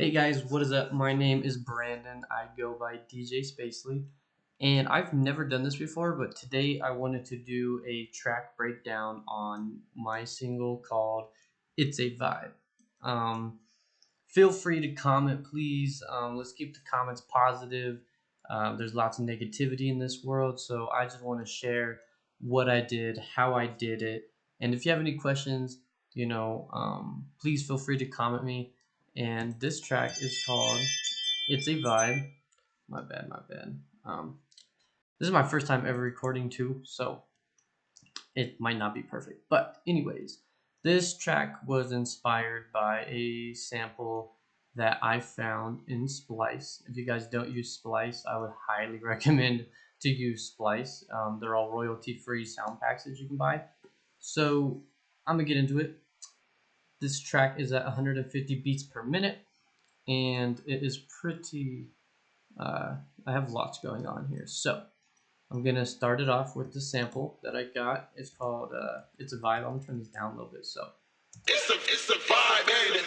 Hey guys, what is up? My name is Brandon. I go by DJ Spacely, and I've never done this before, but today I wanted to do a track breakdown on my single called It's a Vibe. Um, Feel free to comment, please. Let's keep the comments positive. There's lots of negativity in this world, so I just want to share what I did, how I did it, and if you have any questions, please feel free to comment me. And this track is called It's a Vibe. My bad, my bad. This is my first time ever recording too, so it might not be perfect. But anyways, this track was inspired by a sample that I found in Splice. If you guys don't use Splice, I would highly recommend to use Splice. They're all royalty-free sound packs that you can buy. So I'm gonna get into it. This track is at 150 beats per minute, and it is pretty, I have lots going on here. So I'm gonna start it off with the sample that I got. It's called, It's a Vibe. I'm gonna turn this down a little bit, so. It's a vibe, baby.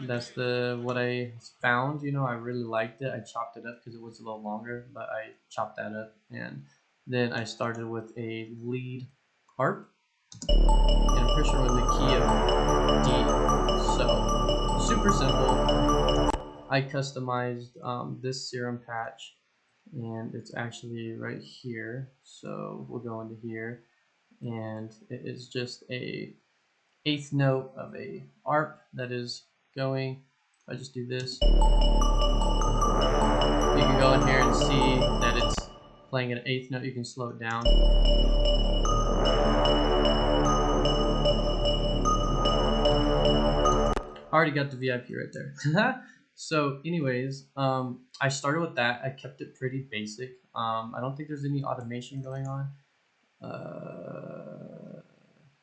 That's what I found, I really liked it. I chopped it up because it was a little longer, but I chopped that up, and then I started with a lead harp. And I'm pretty sure we're in the key of D. So, super simple. I customized this serum patch, and it's actually right here. So we'll go into here, and it is just a eighth note of a ARP that is going. If I just do this, you can go in here and see that it's playing at an eighth note. You can slow it down. Already got the VIP right there. So anyways, I started with that. I kept it pretty basic. I don't think there's any automation going on.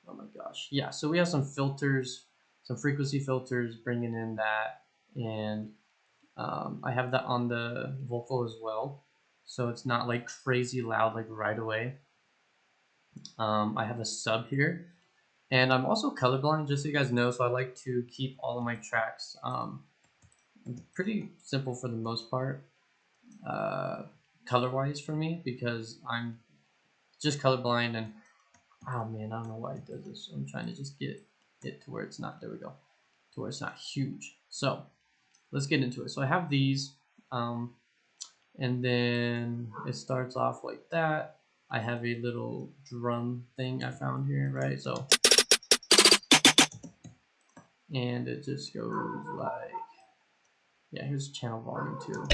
Oh my gosh. Yeah, so we have some filters, some frequency filters bringing in that, and I have that on the vocal as well. So it's not like crazy loud like right away. I have a sub here. And I'm also colorblind, just so you guys know, so I like to keep all of my tracks pretty simple for the most part, color-wise for me, because I'm just colorblind, and oh man, I don't know why it does this. So I'm trying to just get it to where it's not, there we go, to where it's not huge. So let's get into it. So I have these, and then it starts off like that. I have a little drum thing I found here, right? So, and it just goes like, yeah, here's channel volume 2.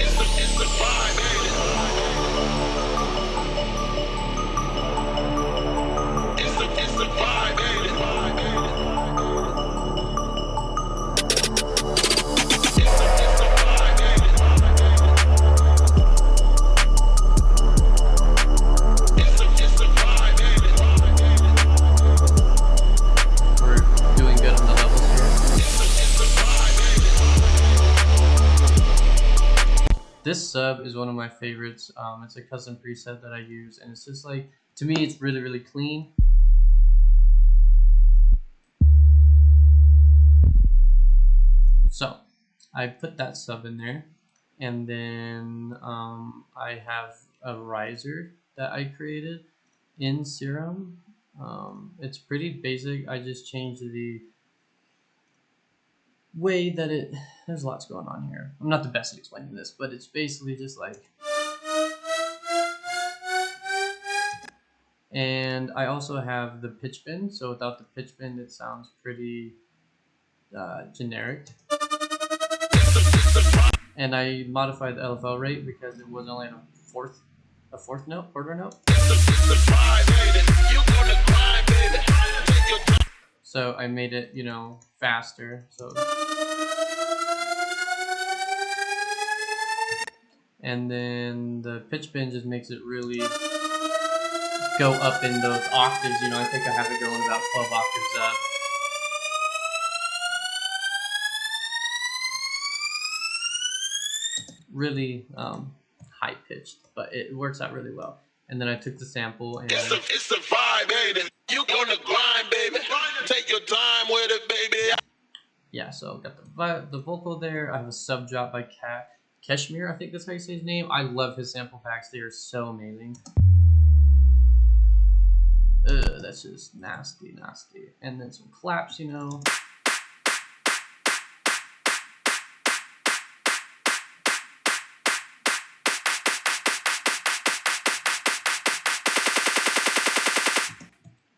This sub is one of my favorites. It's a custom preset that I use, and it's just like, to me, it's really, really clean. So I put that sub in there, and then I have a riser that I created in Serum. It's pretty basic. I just changed the way that there's lots going on here. I'm not the best at explaining this, but it's basically just like, and I also have the pitch bend, so without the pitch bend it sounds pretty generic. And I modified the LFO rate because it was only a fourth note, quarter note. So I made it, faster. So, and then the pitch bend just makes it really go up in those octaves. I think I have it going about 12 octaves up. Really high pitched, but it works out really well. And then I took the sample, and it's a vibe, baby. You gonna grind, baby. Take your time with it, baby. yeah, so got the vocal there. I have a sub drop by Kashmir, I think that's how you say his name. I love his sample packs. They are so amazing. Ugh, that's just nasty, nasty. And then some claps, you know.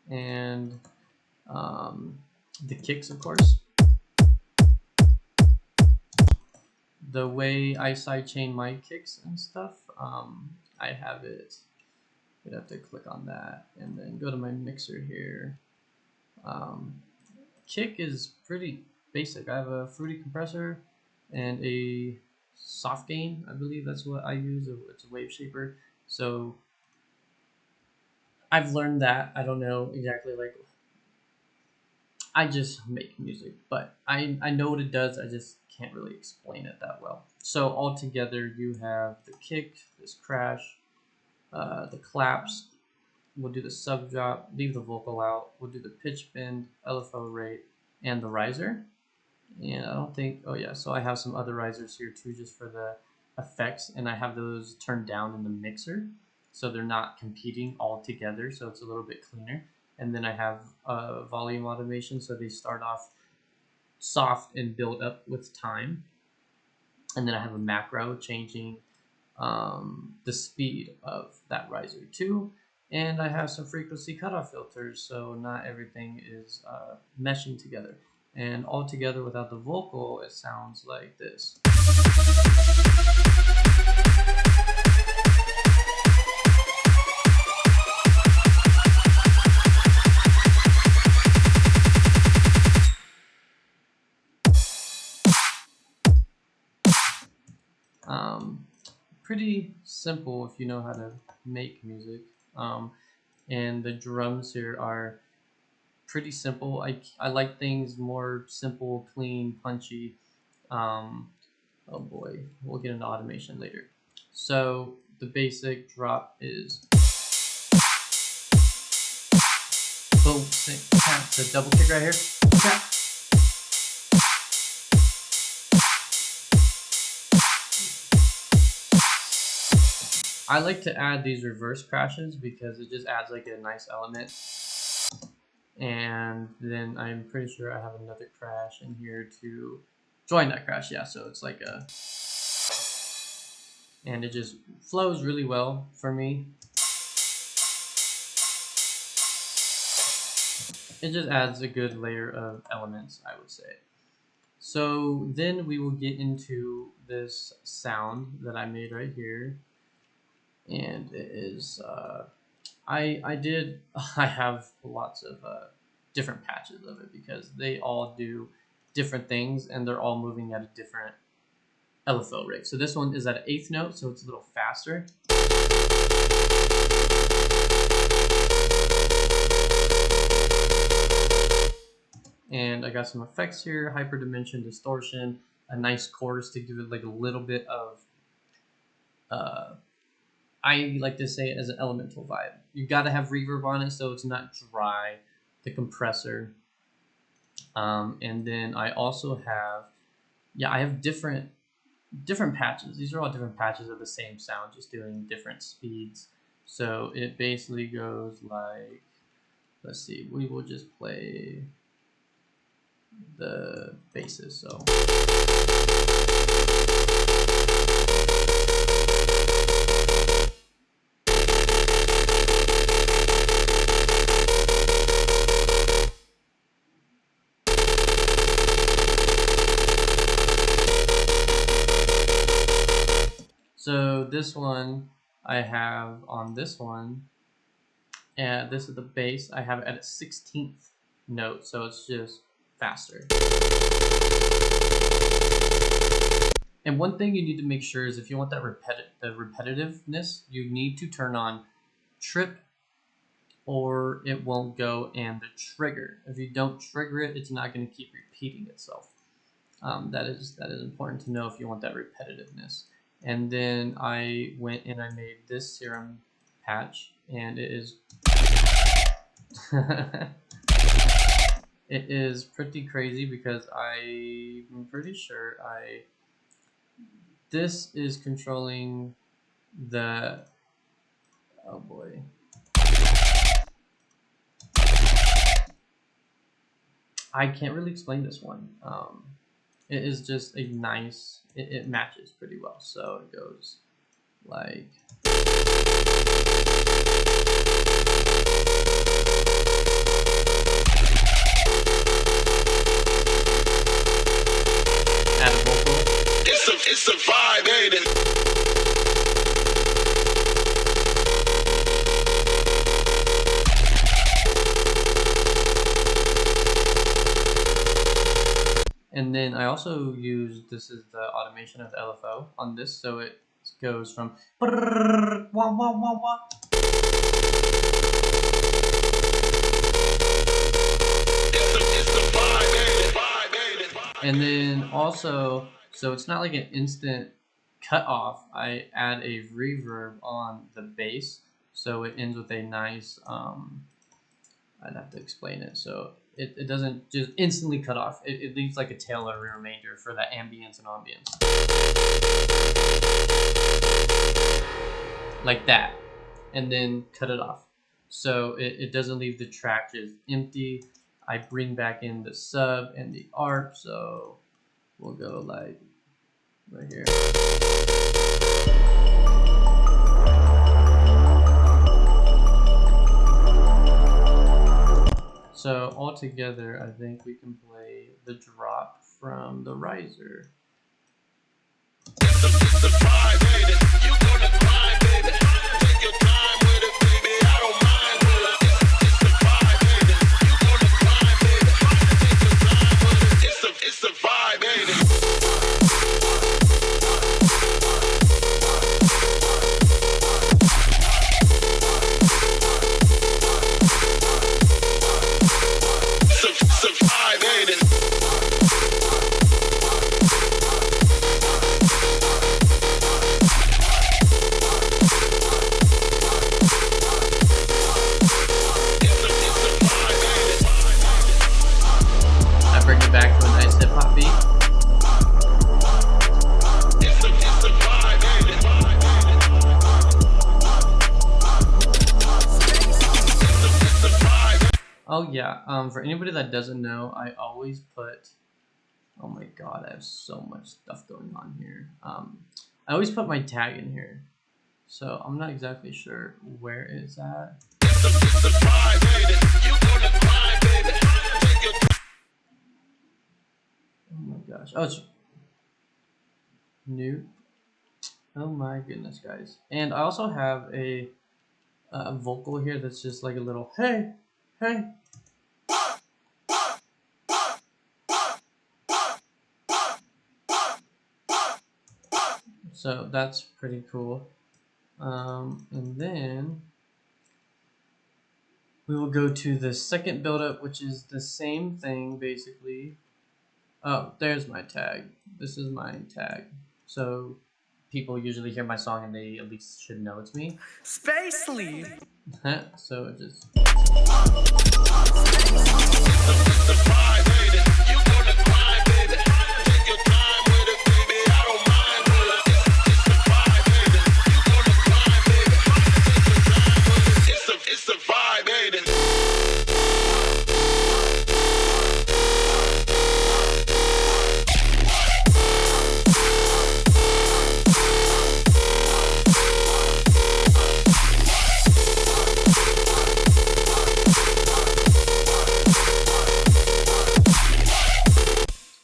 And the kicks, of course. The way I sidechain my kicks and stuff, I have it. You'd have to click on that and then go to my mixer here. Kick is pretty basic. I have a fruity compressor and a soft gain. I believe that's what I use. It's a wave shaper. So I've learned that. I don't know exactly, like, I just make music, but I know what it does. I just can't really explain it that well. So altogether, you have the kick, this crash, the claps. We'll do the sub drop, leave the vocal out. We'll do the pitch bend, LFO rate, and the riser. And I don't think, oh yeah, so I have some other risers here too, just for the effects, and I have those turned down in the mixer, so they're not competing all together, so it's a little bit cleaner. And then I have volume automation, so they start off soft and build up with time. And then I have a macro changing the speed of that riser too. And I have some frequency cutoff filters, so not everything is meshing together. And all together without the vocal, it sounds like this. Pretty simple if you know how to make music. And the drums here are pretty simple. I like things more simple, clean, punchy. Oh boy, we'll get into automation later. So the basic drop is boom, tap, the double kick right here. Tap. I like to add these reverse crashes because it just adds like a nice element. And then I'm pretty sure I have another crash in here to join that crash. Yeah, so it's like a, and it just flows really well for me. It just adds a good layer of elements, I would say. So then we will get into this sound that I made right here. And it is, I have lots of different patches of it because they all do different things and they're all moving at a different LFO rate. So this one is at an eighth note, so it's a little faster. And I got some effects here, hyperdimension, distortion, a nice chorus to give it like a little bit of, I like to say it as an elemental vibe. You gotta have reverb on it so it's not dry, the compressor. And then I also have, I have different patches. These are all different patches of the same sound, just doing different speeds. So it basically goes like, let's see, we will just play the basses. So So this one I have on this one, and this is the bass. I have it at a 16th note, so it's just faster. And one thing you need to make sure is if you want that repetitiveness, you need to turn on trip or it won't go, and the trigger. If you don't trigger it, it's not going to keep repeating itself. That is important to know if you want that repetitiveness. And then I went and I made this serum patch, and it is It is pretty crazy because I'm pretty sure this is controlling the, oh boy. I can't really explain this one. It is just a nice, it matches pretty well. So it goes like. Add a vocal. It's a vibe, ain't it? And then I also use, this is the automation of the LFO on this, so it goes from wah, wah, wah, wah. And then also, so it's not like an instant cut off. I add a reverb on the bass, so it ends with a nice, I'd have to explain it. So it doesn't just instantly cut off. It leaves like a tail or a remainder for that ambience and ambience. Like that. And then cut it off. So it doesn't leave the track just empty. I bring back in the sub and the ARP, so we'll go like right here. So all together, I think we can play the drop from the riser. Bring it back to a nice hip hop beat. Oh yeah, for anybody that doesn't know, I always put, oh my god, I have so much stuff going on here. I always put my tag in here, so I'm not exactly sure where it's at. Oh my gosh, oh, it's new. Oh my goodness, guys. And I also have a vocal here that's just like a little hey, hey. So that's pretty cool. And then we will go to the second buildup, which is the same thing basically. Oh, there's my tag. This is my tag. So people usually hear my song and they at least should know it's me. Spacely. So it just.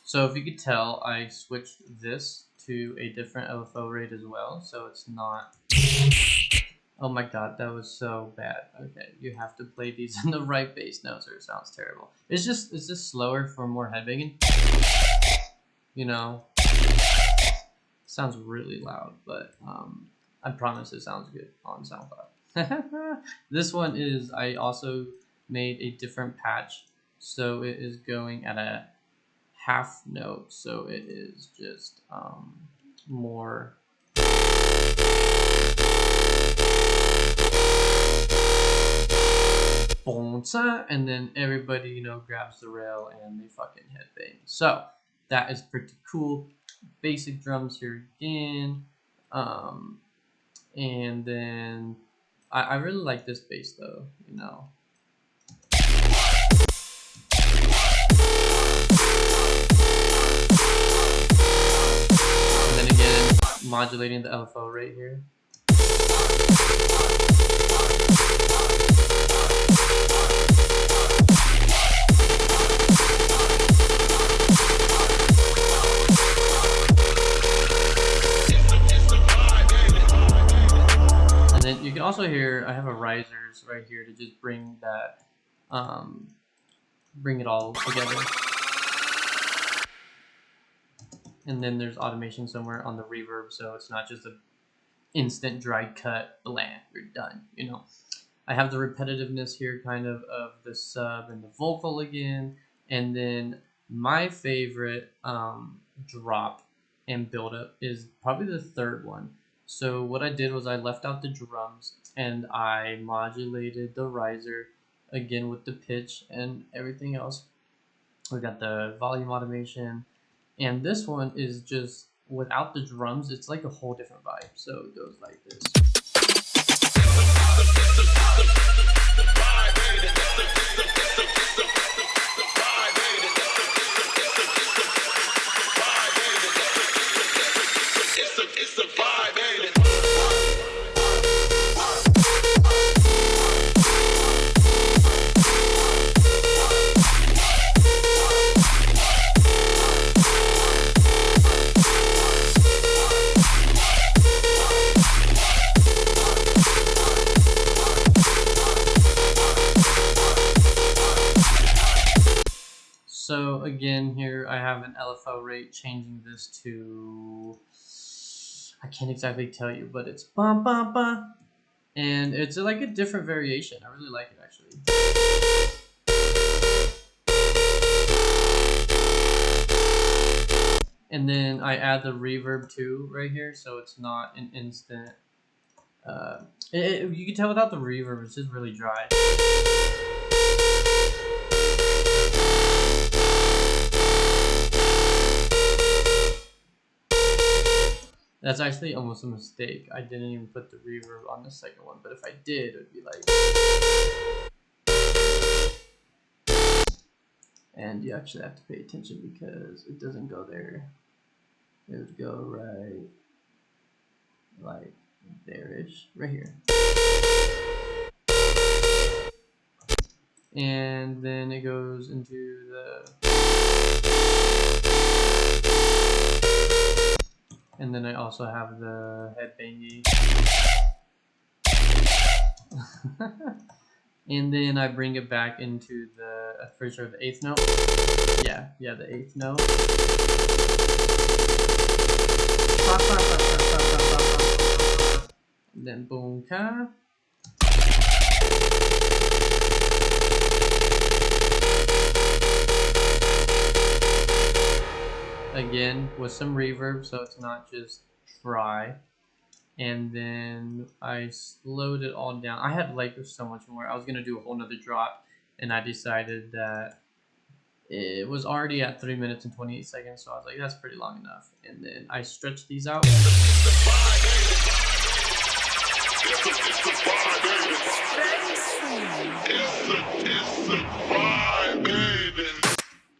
So if you could tell, I switched this to a different LFO rate as well, so it's not. Oh my god, that was so bad. Okay, you have to play these in the right bass notes or it sounds terrible. It's just slower for more headbanging. You know, it sounds really loud, but I promise it sounds good on SoundCloud. This one is, I also made a different patch, so it is going at a half note, so it is just more. boom, and then everybody, you know, grabs the rail and they fucking headbang. So that is pretty cool. Basic drums here again. And then I really like this bass though, you know. And then again, modulating the LFO right here. And then you can also hear I have a risers right here to just bring that, bring it all together. And then there's automation somewhere on the reverb, so it's not just a instant dry cut, bland, you're done, you know. I have the repetitiveness here kind of the sub and the vocal again, and then my favorite drop and buildup is probably the third one. So what I did was I left out the drums and I modulated the riser again with the pitch and everything else. We got the volume automation, and this one is just without the drums, it's like a whole different vibe. So it goes like this. It's a vibe, ain't it? So again, here I have an LFO rate, changing this to, I can't exactly tell you, but it's bum bum bum, and it's like a different variation. I really like it actually. And then I add the reverb too right here, so it's not an instant. You can tell without the reverb, it's just really dry. That's actually almost a mistake. I didn't even put the reverb on the second one, but if I did, it would be like. And you actually have to pay attention because it doesn't go there. It would go right, like there-ish, right here. And then it goes into the. And then I also have the headbangy. And then I bring it back into the, I'm pretty sure the 8th note. Yeah, the 8th note. And then boom ka. Again with some reverb, so it's not just dry. And then I slowed it all down. I had like so much more. I was gonna do a whole nother drop, and I decided that it was already at 3 minutes and 28 seconds, so I was like, that's pretty long enough. And then I stretched these out.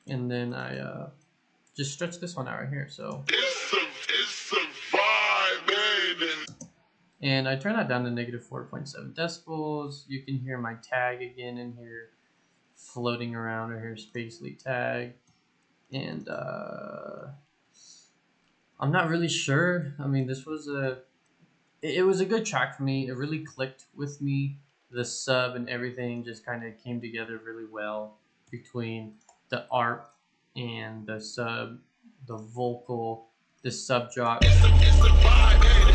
And then I just stretched this one out right here. So. It's a vibe, baby. And I turn that down to -4.7 decibels. You can hear my tag again in here floating around right here, Spacely tag. And I'm not really sure. I mean, this was it was a good track for me. It really clicked with me. The sub and everything just kind of came together really well between the ARP and the sub, the vocal, the sub drop. It's a vibe, baby.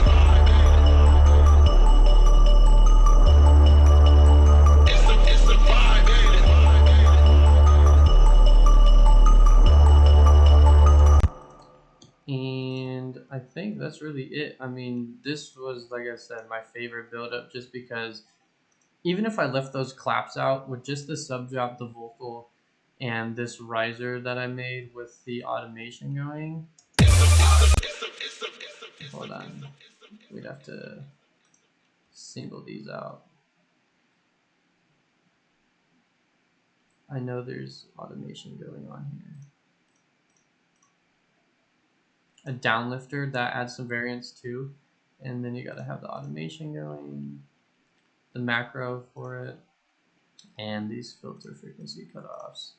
It's a vibe, baby. And I think that's really it. I mean, this was, like I said, my favorite build-up just because even if I left those claps out with just the sub drop, the vocal, and this riser that I made with the automation going. Hold on, we'd have to single these out. I know there's automation going on here. A downlifter that adds some variance too, and then you gotta have the automation going, the macro for it, and these filter frequency cutoffs.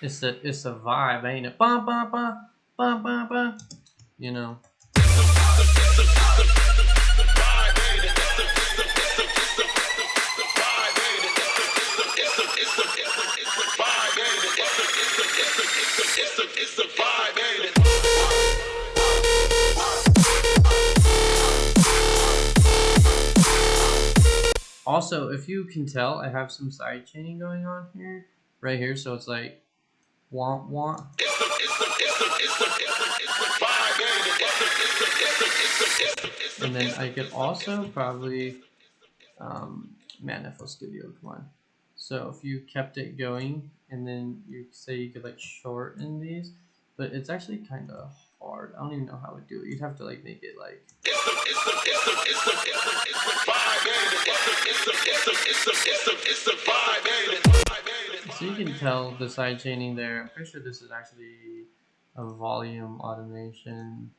It's a vibe, ain't it? Bum bum bum bum bum bum. You know. It's a vibe, ain't it? Also, if you can tell, I have some side chaining going on here, right here. So it's like womp womp. And then I could also probably, man, FL Studio, come on. So if you kept it going, and then you say you could like shorten these, but it's actually kind of hard. I don't even know how to do it. You'd have to like make it like. So you can tell the side chaining there. I'm pretty sure this is actually a volume automation.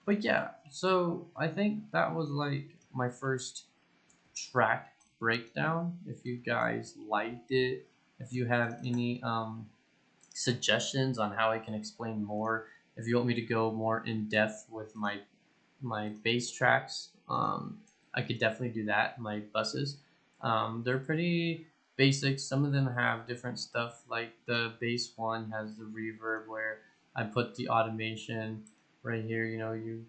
But yeah, so I think that was like my first track breakdown. If you guys liked it, if you have any suggestions on how I can explain more, if you want me to go more in depth with my bass tracks, I could definitely do that. My buses, they're pretty basic. Some of them have different stuff. Like the bass one has the reverb where I put the automation right here. You know, you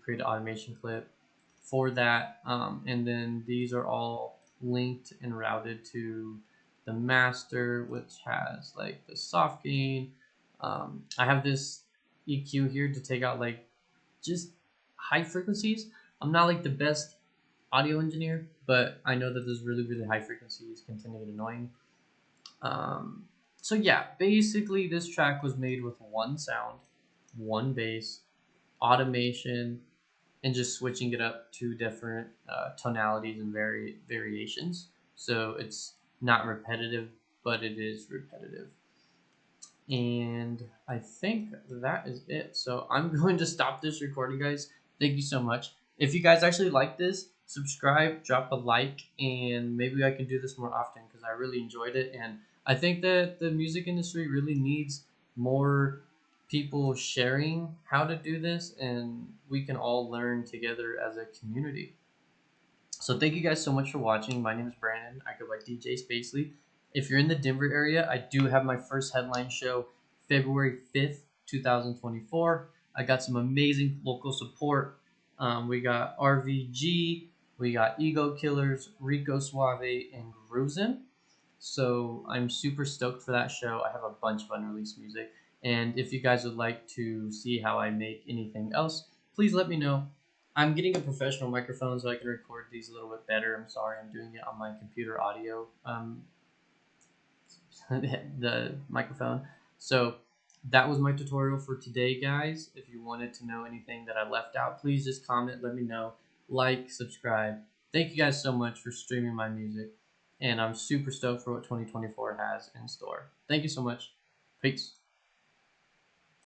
create an automation clip for that, and then these are all linked and routed to the master, which has like the soft gain. I have this EQ here to take out like just high frequencies. I'm not like the best audio engineer, but I know that those really high frequencies can tend to get annoying. So yeah, basically this track was made with one sound, one bass, automation, and just switching it up to different tonalities and variations. So it's not repetitive, but it is repetitive. And I think that is it. So I'm going to stop this recording, guys. Thank you so much. If you guys actually like this, subscribe, drop a like, and maybe I can do this more often because I really enjoyed it. And I think that the music industry really needs more people sharing how to do this, and we can all learn together as a community. So thank you guys so much for watching. My name is Brandon. I go by DJ Spacely. If you're in the Denver area, I do have my first headline show February 5th, 2024. I got some amazing local support. We got RVG, we got Ego Killers, Rico Suave, and Gruzen. So I'm super stoked for that show. I have a bunch of unreleased music. And if you guys would like to see how I make anything else, please let me know. I'm getting a professional microphone so I can record these a little bit better. I'm sorry, I'm doing it on my computer audio, the microphone. So that was my tutorial for today, guys. If you wanted to know anything that I left out, please just comment, let me know, like, subscribe. Thank you guys so much for streaming my music, and I'm super stoked for what 2024 has in store. Thank you so much. Peace.